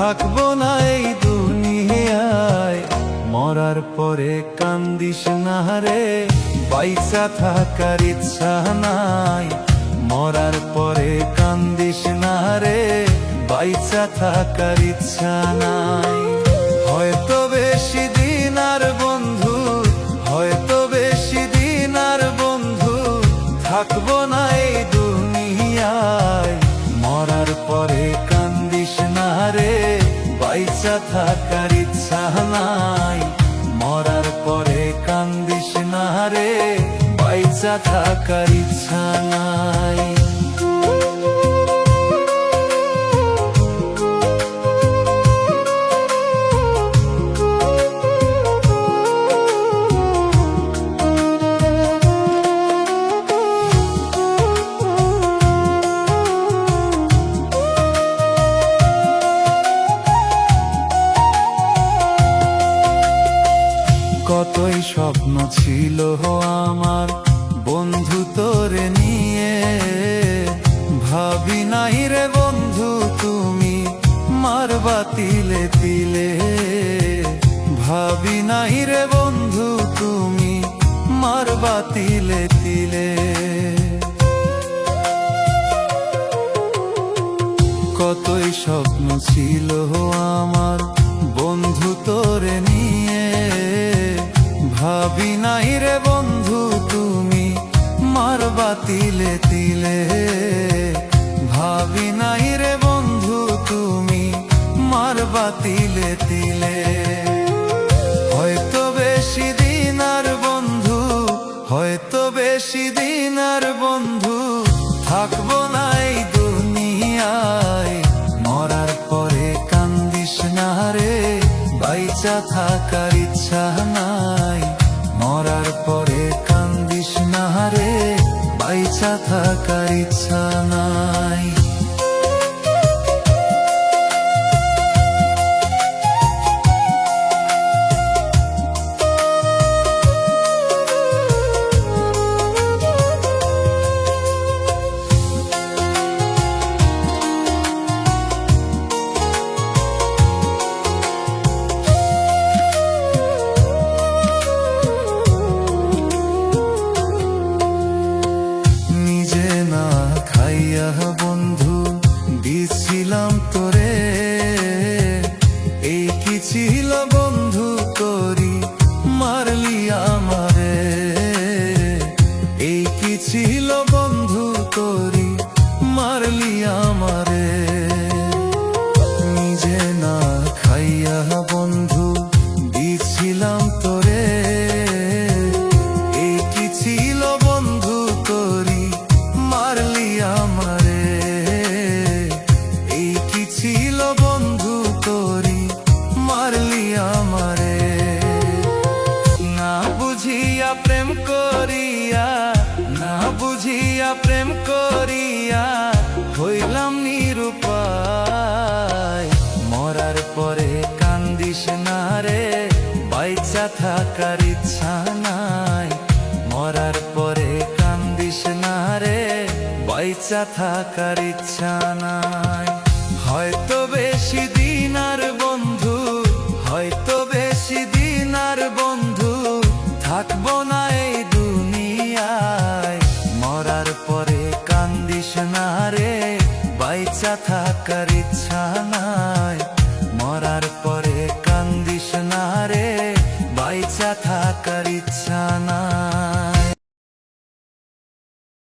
থাকবো না এই দুনিয়ায়। মরার পরে কান্দিস না রে, বাইচা থাকার ইচ্ছা নাই। মরার পরে কান্দিস না রে, বাইচা থাকার ইচ্ছা নাই। হয়তো বেশি দিন আর বন্ধু, হয়তো বেশি দিন আর বন্ধু থাকবো না এই দুনিয়ায়। মরার পরে কান্দিস না রে, বাইচা থাকার ইচ্ছা নাই। মরার পরে কান্দিস না রে, বাইচা থাকার ইচ্ছা নাই। কতই স্বপ্ন ছিল আমার বন্ধু তোরে নিয়ে, ভাবি নাই রে বন্ধু তুমি মারবা তিলে তিলে। ভাবি নাই রে বন্ধু তুমি মারবা তিলে তিলে। কতই স্বপ্ন ছিল আমার বন্ধু তোরে নিয়ে, ভাবি নাই রে বন্ধু তুমি মারবা তিলে তিলে। ভাবি নাই রে বন্ধু তুমি মারবা তিলে তিলে। হয়তো বেশি দিন আর বন্ধু, হয়তো বেশি দিন আর বন্ধু থাকবো না এই দুনিয়ায়। মরার পরে কান্দিস না রে, বাইচা থাকার ইচ্ছা নাই। মরার পরে কান্দিস না রে, বাইচা থাকার ইচ্ছা নাই। বন্ধু দিছিলাম তোরে, এই কি ছিল বন্ধু তোরি মারলি আমারে। এই কি ছিল বন্ধু তোরি মারলি আমারে। নিজে না খাইয়া বন্ধু দিছিলাম তোরে, এই কি ছিল বন্ধু তোরি মারলি আমারে। এই কি ছিল বন্ধু তোরি মারলি আমারে। না বুঝিয়া প্রেম করিয়া, না বুঝিয়া প্রেম করিয়া হইলাম নিরুপায়। মরার পরে কান্দিস না রে, বাইচা থাকার ইচ্ছা নাই। মরার পরে কান্দিস না রে, বাইচা থাকার ইচ্ছা নাই। হয়তো বেশি দিন আর বন্ধু, হয়তো বেশি দিন আর বন্ধু থাকবো না এই দুনিয়ায়। মরার পরে কান্দিস না রে, বাইচা থাকার ইচ্ছা নাই।